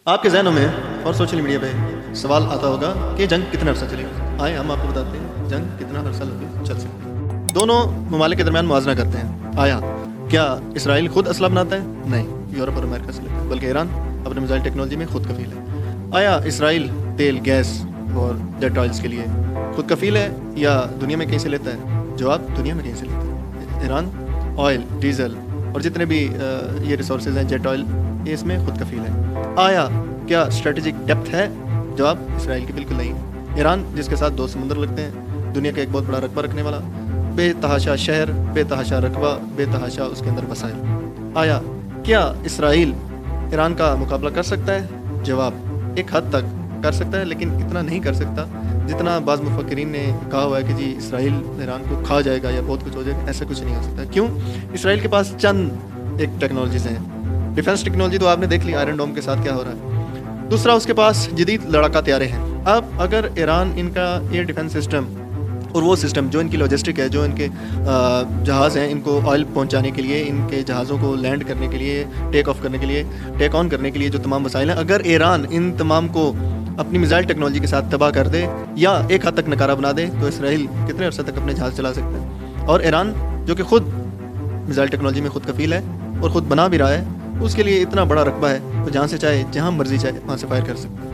آپ کے ذہنوں میں اور سوشل میڈیا پہ سوال آتا ہوگا کہ جنگ کتنا عرصہ چلے گا. آئے ہم آپ کو بتاتے ہیں جنگ کتنا عرصہ چل سکتی ہے. دونوں ممالک کے درمیان موازنہ کرتے ہیں. آیا کیا اسرائیل خود اسلحہ بناتا ہے؟ نہیں، یورپ اور امریکہ سے لیتا ہے، بلکہ ایران اپنے میزائل ٹیکنالوجی میں خود کفیل ہے. آیا اسرائیل تیل، گیس اور جیٹ آئلز کے لیے خود کفیل ہے یا دنیا میں کہیں سے لیتا ہے؟ جواب دنیا میں کہیں سے لیتا ہے. ایران آئل، ڈیزل اور جتنے بھی یہ ریسورسز ہیں، جیٹ آئل، یہ اس میں خود کفیل ہے. آیا کیا اسٹریٹجک ڈیپتھ ہے؟ جواب اسرائیل کی بالکل نہیں. ایران جس کے ساتھ 2 سمندر لگتے ہیں، دنیا کا ایک بہت بڑا رقبہ رکھنے والا، بے تحاشا شہر، بے تحاشا رقبہ، بے تحاشا اس کے اندر وسائل. آیا کیا اسرائیل ایران کا مقابلہ کر سکتا ہے؟ جواب ایک حد تک کر سکتا ہے، لیکن اتنا نہیں کر سکتا جتنا بعض مفکرین نے کہا ہوا ہے کہ جی اسرائیل ایران کو کھا جائے گا یا بہت کچھ ہو جائے گا. ایسا کچھ نہیں ہو سکتا. کیوں؟ اسرائیل کے پاس چند ایک ٹیکنالوجیز ہیں. ڈیفینس ٹیکنالوجی تو آپ نے دیکھ لی، آئرن ڈوم کے ساتھ کیا ہو رہا ہے. دوسرا، اس کے پاس جدید لڑاکا طیارے ہیں. اب اگر ایران ان کا ایئر ڈیفینس سسٹم اور وہ سسٹم جو ان کی لاجسٹک ہے، جو ان کے جہاز ہیں، ان کو آئل پہنچانے کے لیے، ان کے جہازوں کو لینڈ کرنے کے لیے، ٹیک آف کرنے کے لیے، ٹیک آن کرنے کے لیے جو تمام وسائل ہیں، اگر ایران ان تمام کو اپنی میزائل ٹیکنالوجی کے ساتھ تباہ کر دے یا ایک حد تک نکارہ بنا دے، تو اسرائیل کتنے عرصے تک اپنے جہاز چلا سکتا ہے. اور ایران جو کہ خود میزائل ٹیکنالوجی میں خود کفیل ہے اور خود بنا بھی رہا ہے، اس کے لیے اتنا بڑا رقبہ ہے، تو جہاں سے چاہے، جہاں مرضی چاہے، وہاں سے فائر کر سکتا ہے.